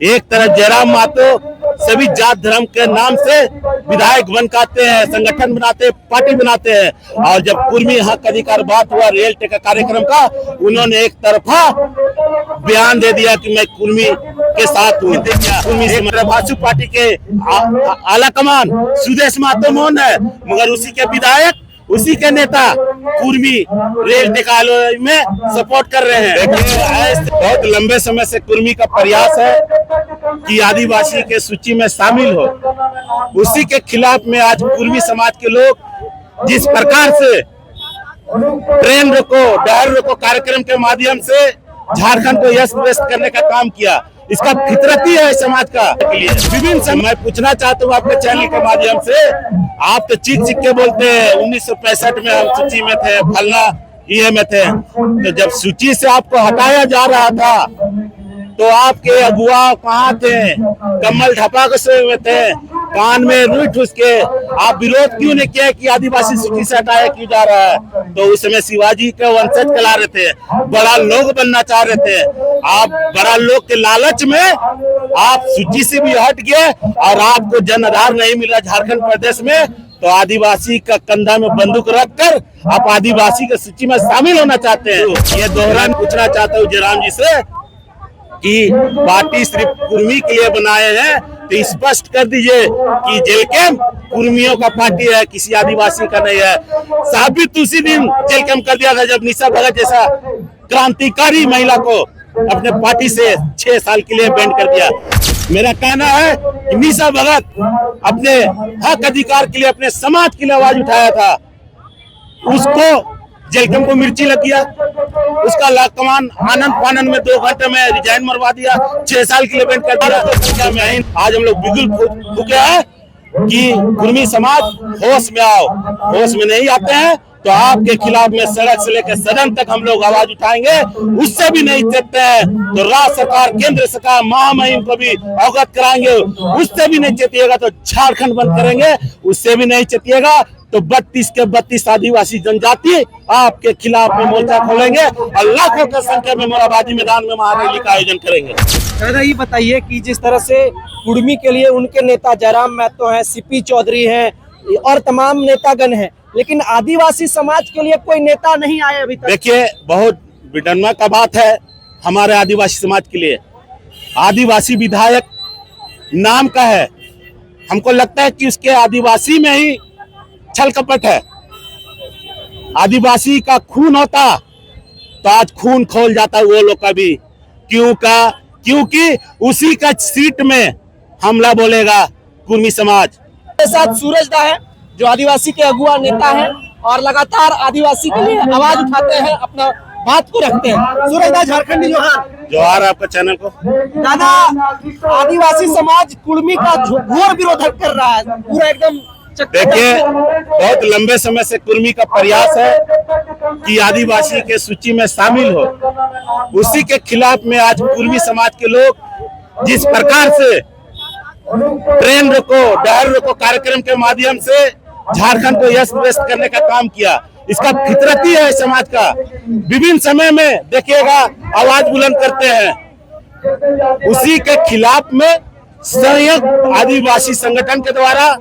एक तरफ जयराम महतो सभी जात धर्म के नाम से विधायक बनकाते हैं, संगठन बनाते हैं, पार्टी बनाते हैं, और जब कुर्मी हक अधिकार बात हुआ रेल टेका कार्यक्रम का, उन्होंने एक तरफा बयान दे दिया कि मैं कुर्मी के साथ हूँ। कुर्मी से भाजपा पार्टी के आला कमान सुदेश महतो मौन है, मगर उसी के विधायक, उसी के नेता कुर्मी रेल टेका में सपोर्ट कर रहे हैं। बहुत लंबे समय से कुर्मी का प्रयास है कि आदिवासी के सूची में शामिल हो, उसी के खिलाफ में आज कुर्मी समाज के लोग जिस प्रकार से ट्रेन रोको, डहर रोको कार्यक्रम के माध्यम से झारखंड को यश व्यस्त करने का काम किया, इसका फितरती है समाज का लिए विभिन्न समय। मैं पूछना चाहता हूँ आपके चैनल के माध्यम से, आप तो चीख चीख के बोलते हैं 1965 में हम सूची में थे, फलना ये में थे, तो जब सूची से आपको हटाया जा रहा था तो आपके अगुआ कहाँ थे? कमल ढपा के थे, कान में रुई ठूस के आप विरोध क्यों नहीं किया कि आदिवासी सूची से हटाया क्यों जा रहा है? तो उस समय शिवाजी के वंशज कहला रहे थे, बड़ा लोग बनना चाह रहे थे, आप बड़ा लोग के लालच में आप सूची से भी हट गए और आपको जन आधार नहीं मिला झारखंड प्रदेश में, तो आदिवासी का कंधा में बंदूक रखकर आप आदिवासी के सूची में शामिल होना चाहते हैं। ये दोहरान पूछना चाहता हूँ जयराम जी से कि पार्टी सिर्फ कुर्मी के लिए बनाए हैं, तो स्पष्ट कर दीजिए कि जेल कैंप कुर्मियों का पार्टी है, किसी आदिवासी का नहीं है। साबित उसी दिन जेल कैंप कर दिया था जब निशा भगत जैसा क्रांतिकारी महिला को अपने पार्टी से 6 साल के लिए बैन कर दिया। मेरा कहना है कि निशा भगत अपने हक अधिकार के लिए, अपने समाज के लिए आवाज उठाया था, उसको जेल कैंप को मिर्ची लग गया, उसका कमान आनंद फानंद में 2 घंटे में रिजाइन मरवा दिया, 6 साल के लिए बैन कर दिया। आज हम लोग बिल्कुल फूके हैं कि कुर्मी समाज होश में आओ, होश में नहीं आते हैं तो आपके खिलाफ में सड़क से लेकर सदन तक हम लोग आवाज उठाएंगे। उससे भी नहीं चेतते हैं तो राज्य सरकार, केंद्र सरकार, महामहिम को भी अवगत कराएंगे। उससे भी नहीं चेतिएगा तो झारखंड बंद करेंगे। उससे भी नहीं चेतिएगा तो 32 के 32 आदिवासी जनजाति आपके खिलाफ में मोर्चा खोलेंगे और लाखों की संख्या में मोराबादी मैदान में महारैली का आयोजन करेंगे। दादा ये बताइए कि जिस तरह से कुर्मी के लिए उनके नेता जयराम महतो हैं, सीपी चौधरी हैं और तमाम नेतागण हैं, लेकिन आदिवासी समाज के लिए कोई नेता नहीं आए अभी तक। देखिए, बहुत विडम्बना का बात है हमारे आदिवासी समाज के लिए। आदिवासी विधायक नाम का है, हमको लगता है कि उसके आदिवासी में ही छल कपट है। आदिवासी का खून होता तो आज खून खोल जाता वो लोग का भी। क्योंकि उसी का सीट में हमला बोलेगा कुर्मी समाज। के साथ सूरज दा है जो आदिवासी के अगुआ नेता हैं और लगातार आदिवासी के लिए आवाज उठाते हैं, अपना बात को रखते हैं। सूरज दा, झारखंडी जोहार। जोहार आपका चैनल को। दादा, आदिवासी समाज कुर्मी का घोर विरोध कर रहा है, पूरा एकदम। देखिए, बहुत लंबे समय से कुर्मी का प्रयास है कि आदिवासी के सूची में शामिल हो, उसी के खिलाफ में आज कुर्मी समाज के लोग जिस प्रकार से ट्रेन रोको, डहर रोको कार्यक्रम के माध्यम से झारखंड को यश व्यस्त करने का काम किया, इसका फितरती है समाज का। विभिन्न समय में देखिएगा आवाज बुलंद करते हैं। उसी के खिलाफ में संयुक्त आदिवासी संगठन के द्वारा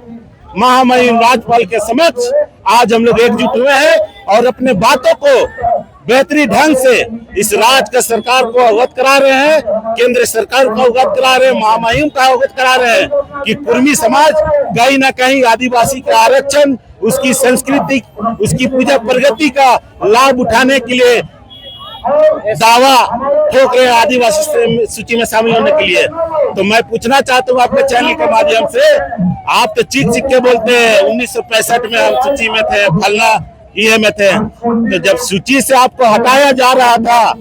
महामहिम राज्यपाल के समक्ष आज हम लोग एकजुट हुए हैं और अपने बातों को बेहतरीन ढंग से इस राज्य का सरकार को अवगत करा रहे हैं, केंद्र सरकार को अवगत करा रहे हैं, महामहिम का अवगत करा रहे हैं कि कुर्मी समाज कहीं ना कहीं आदिवासी का आरक्षण, उसकी संस्कृति, उसकी पूजा प्रगति का लाभ उठाने के लिए दावा ठोक रहे हैं आदिवासी सूची में शामिल होने के लिए। तो मैं पूछना चाहता हूँ आपके चैनल के माध्यम से, आप तो चीख चीख के बोलते हैं 1965 में हम सूची में थे, फलना ये में थे, तो जब सूची से आपको हटाया जा रहा था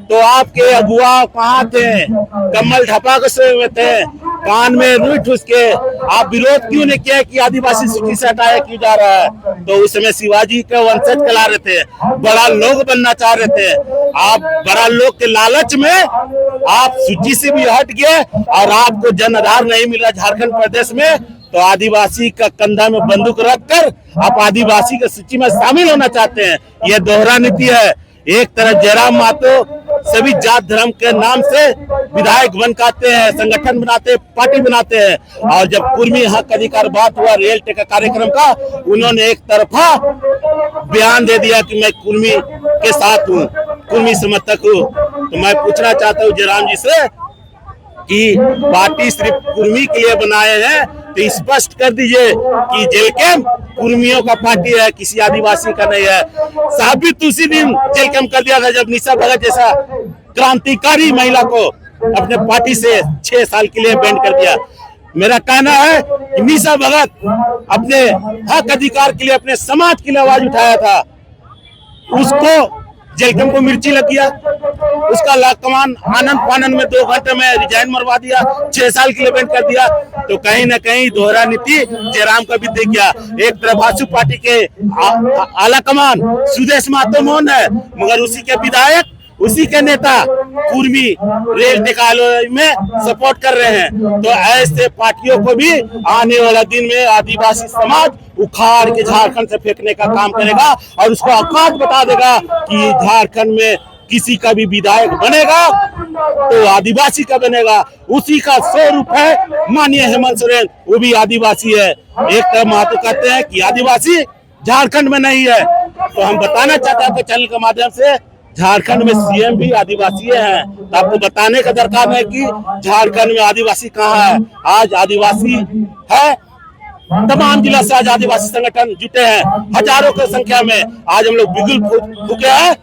तो आपके अगुआ कहाँ थे? कमल ढपा के थे, कान में रुई ठूस के आप विरोध क्यों नहीं किया कि आदिवासी सूची से हटाया क्यों जा रहा है? तो उस समय शिवाजी के वंशज कहला रहे थे, बड़ा लोग बनना चाह रहे थे, आप बड़ा लोग के लालच में आप सूची से भी हट गए और आपको जन आधार नहीं मिला झारखंड प्रदेश में, तो आदिवासी का कंधा में बंदूक रखकर आप आदिवासी की सूची में शामिल होना चाहते हैं। यह दोहरा नीति है। एक तरफ जयराम महतो सभी जात धर्म के नाम से विधायक बनकाते हैं, संगठन बनाते हैं, पार्टी बनाते हैं। और जब कुर्मी हक अधिकार बात हुआ रियल्टी का कार्यक्रम का, उन्होंने एक तरफा बयान दे दिया कि मैं कुर्मी के साथ हूँ, कुर्मी समर्थक हूँ। तो मैं पूछना चाहता हूँ जयराम जी से कि पार्टी सिर्फ कुर्मी के लिए बनाए हैं, तो स्पष्ट कर दीजिए कि जेल कैंप कुर्मियों का पार्टी है, किसी आदिवासी का नहीं है। साबित उसी दिन जेल कैंप कर दिया था जब निशा भगत जैसा क्रांतिकारी महिला को अपने पार्टी से 6 साल के लिए बैन कर दिया। मेरा कहना है कि निशा भगत अपने हक अधिकार के लिए, अपने समाज के लिए आवाज उठाया था, उसको जेल कैंप को मिर्ची लग गया, उसका लाकमान आनंद फानंद में 2 घंटे में रिजाइन मरवा दिया, 6 साल के लिए बैन कर दिया। तो कहीं ना कहीं दोहरा नीति जयराम का भी दिख गया। एक तरफ भाजपा पार्टी के आला कमान सुदेश महतो मौन है, मगर उसी के विधायक, उसी के नेता कुर्मी रेल टेक्नोलॉजी में सपोर्ट कर रहे हैं। तो ऐसे पार्टियों को भी आने वाला दिन में आदिवासी समाज उखाड़ के झारखंड से फेंकने का काम करेगा और उसको औकात बता देगा कि झारखंड में किसी का भी विधायक बनेगा तो आदिवासी का बनेगा। उसी का स्वरूप है माननीय हेमंत सोरेन, वो भी आदिवासी है। एक तरफ महतो कहते हैं कि आदिवासी झारखंड में नहीं है, तो हम बताना चाहते हैं चैनल के माध्यम से झारखंड में सीएम भी आदिवासी हैं। तो आपको बताने का दरकार है कि झारखंड में आदिवासी कहाँ है। आज आदिवासी है, तमाम जिला से आज आदिवासी संगठन जुटे हैं, हजारों की संख्या में। आज हम लोग बिगुल फूके हैं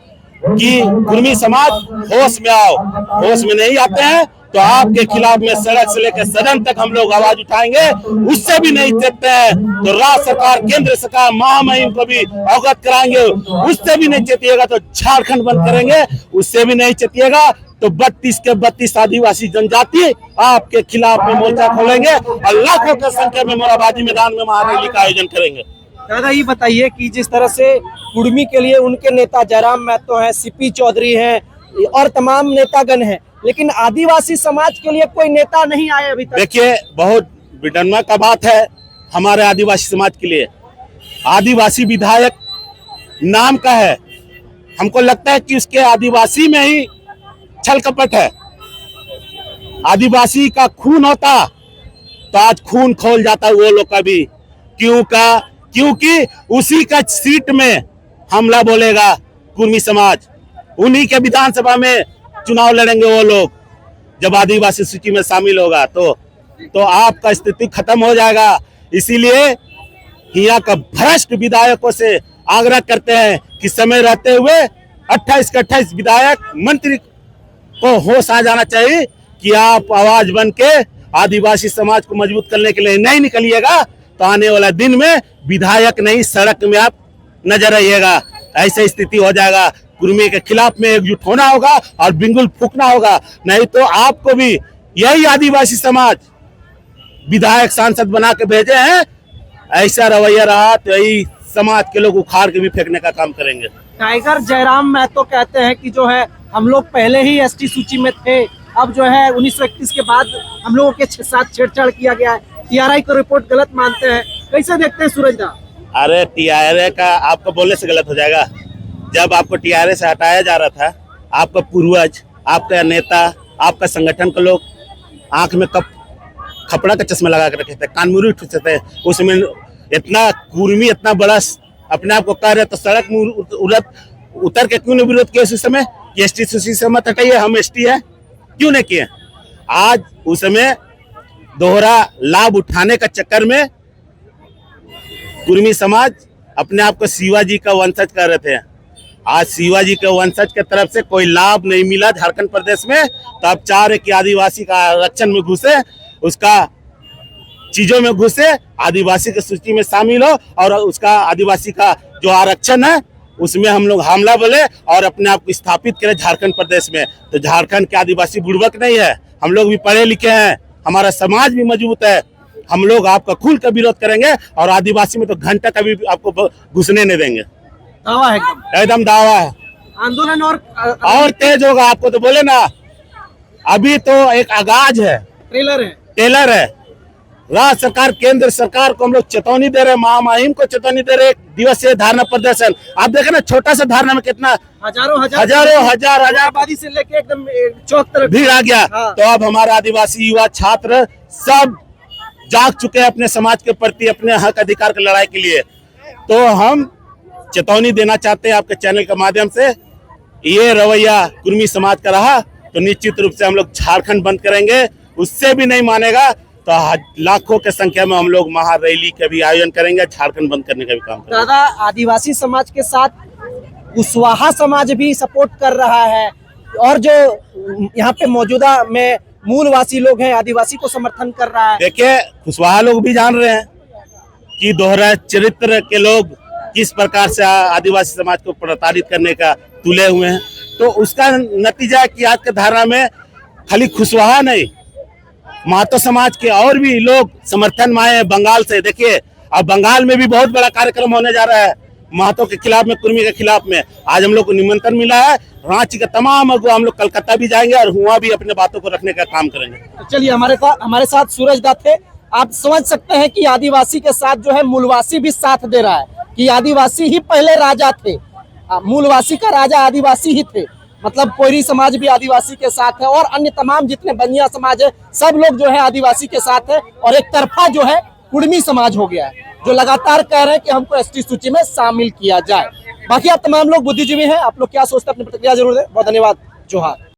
कि कुर्मी समाज होश में आओ। होश में नहीं आते हैं तो आपके खिलाफ में सड़क से लेकर सदन तक हम लोग आवाज उठाएंगे। उससे भी नहीं चेतते हैं तो राज्य सरकार, केंद्र सरकार, महामहिम को भी अवगत कराएंगे। उससे भी नहीं चेतिएगा तो झारखंड बंद करेंगे। उससे भी नहीं चेतिएगा तो 32 के 32 आदिवासी जनजाति आपके खिलाफ में मोर्चा खोलेंगे और लाखों की संख्या में मोराबादी मैदान में महारैली का आयोजन करेंगे। दादा ये बताइए कि जिस तरह से कुर्मी के लिए उनके नेता जयराम महतो हैं, सीपी चौधरी हैं और तमाम नेतागण हैं, लेकिन आदिवासी समाज के लिए कोई नेता नहीं आए अभी तक। देखिए, बहुत विडम्बना का बात है हमारे आदिवासी समाज के लिए। आदिवासी विधायक नाम का है, हमको लगता है कि उसके आदिवासी में ही छल कपट है। आदिवासी का खून होता तो आज खून खोल जाता वो लोग का भी। क्योंकि उसी का सीट में हमला बोलेगा कुर्मी समाज, उन्हीं के विधानसभा में चुनाव लड़ेंगे वो लोग। जब आदिवासी सूची में शामिल होगा तो आपका स्थिति खत्म हो जाएगा। इसीलिए यहाँ का भ्रष्ट विधायकों से आग्रह करते हैं कि समय रहते हुए 28 के 28 विधायक मंत्री को होश आ जाना चाहिए कि आप आवाज बन के आदिवासी समाज को मजबूत करने के लिए नहीं निकलिएगा तो आने वाला दिन में विधायक नहीं सड़क में आप नजर आइएगा। ऐसी स्थिति हो जाएगा। कुर्मी के खिलाफ में एकजुट होना होगा और बिंगुल फूकना होगा, नहीं तो आपको भी यही आदिवासी समाज विधायक सांसद बना के भेजे हैं। ऐसा रवैया रहा तो यही समाज के लोग उखाड़ के भी फेंकने का काम करेंगे। टाइगर जयराम महतो कहते हैं कि जो है हम लोग पहले ही एसटी सूची में थे, अब जो है 1931 के बाद हम लोगों के साथ छेड़छाड़ किया गया है। टीआरआई को रिपोर्ट गलत मानते हैं, कैसे देखते हैं सूरज दा? अरे टीआरआई का आपको बोलने से गलत हो जाएगा। जब आपको टीआरआई से हटाया जा रहा था, आपका पूर्वज, आपका नेता, आपका संगठन के लोग आंख में खपड़ा का चश्मा लगा कर रखे थे, कानमुरी ठूसते थे। उसमें इतना कुर्मी, इतना बड़ा अपने आप को कह रहे तो सड़क में उतर के क्यों नहीं विरोध किया उस समय? एसटी सूची से मत हटाइए, हम एसटी है, क्यों नहीं किए? आज उस समय दोहरा लाभ उठाने का चक्कर में कुर्मी समाज अपने आप को शिवाजी का वंशज कर रहे थे। आज शिवाजी के वंशज के तरफ से कोई लाभ नहीं मिला झारखंड प्रदेश में, तो अब चाह रहे कि आदिवासी का आरक्षण में घुसे, उसका चीजों में घुसे, आदिवासी की सूची में शामिल हो और उसका आदिवासी का जो आरक्षण है उसमें हम लोग हमला बोले और अपने आप को स्थापित करें झारखंड प्रदेश में। तो झारखंड के आदिवासी बुड़बक नहीं है, हम लोग भी पढ़े लिखे हैं, हमारा समाज भी मजबूत है। हम लोग आपका खुल का विरोध करेंगे और आदिवासी में तो घंटा का भी आपको घुसने नहीं देंगे। दावा है एकदम दावा है। आंदोलन और तेज होगा। आपको तो बोले ना, अभी तो एक आगाज है, ट्रेलर है। टेलर है, राज्य सरकार केंद्र सरकार को हम लोग चेतावनी दे रहे हैं, महामहिम को चेतावनी दे रहे हैं। दिवसीय धरना प्रदर्शन आप देखें ना, छोटा सा धरना में कितना हजार आबादी से लेके एकदम चौक तक भीड़ आ गया। हाँ। तो अब हमारे आदिवासी युवा छात्र सब जाग चुके हैं अपने समाज के प्रति, अपने हक अधिकार की लड़ाई के लिए। तो हम चेतावनी देना चाहते हैं आपके चैनल के माध्यम से, ये रवैया कुर्मी समाज का रहा तो निश्चित रूप से हम लोग झारखंड बंद करेंगे। उससे भी नहीं मानेगा तो लाखों के संख्या में हम लोग महारैली का भी आयोजन करेंगे, झारखंड बंद करने का भी काम करेंगे। दादा, आदिवासी समाज के साथ कुशवाहा समाज भी सपोर्ट कर रहा है और जो यहाँ पे मौजूदा में मूलवासी लोग हैं आदिवासी को समर्थन कर रहा है। देखिए, कुशवाहा लोग भी जान रहे हैं कि दोहरा चरित्र के लोग किस प्रकार से आदिवासी समाज को प्रताड़ित करने का तुले हुए हैं। तो उसका नतीजा है कि आज के धारणा में खाली कुशवाहा नहीं, महतो समाज के और भी लोग समर्थन में आए हैं बंगाल से। देखिए, अब बंगाल में भी बहुत बड़ा कार्यक्रम होने जा रहा है महतो के खिलाफ में, कुर्मी के खिलाफ में। आज हम लोग को निमंत्रण मिला है, रांची का तमाम अगुवा हम लोग कलकत्ता भी जाएंगे और वहाँ भी अपने बातों को रखने का काम करेंगे। तो चलिए, हमारे साथ सूरज दत्त थे। आप समझ सकते हैं कि आदिवासी के साथ जो है मूलवासी भी साथ दे रहा है, कि आदिवासी ही पहले राजा थे, मूलवासी का राजा आदिवासी ही थे। मतलब कोयरी समाज भी आदिवासी के साथ है और अन्य तमाम जितने बनिया समाज है सब लोग जो है आदिवासी के साथ है। और एक तरफा जो है कुर्मी समाज हो गया है, जो लगातार कह रहे हैं कि हमको एसटी सूची में शामिल किया जाए। बाकी आप तमाम लोग बुद्धिजीवी हैं, आप लोग क्या सोचते हैं अपनी प्रतिक्रिया जरूर दें। बहुत धन्यवाद। जोहार।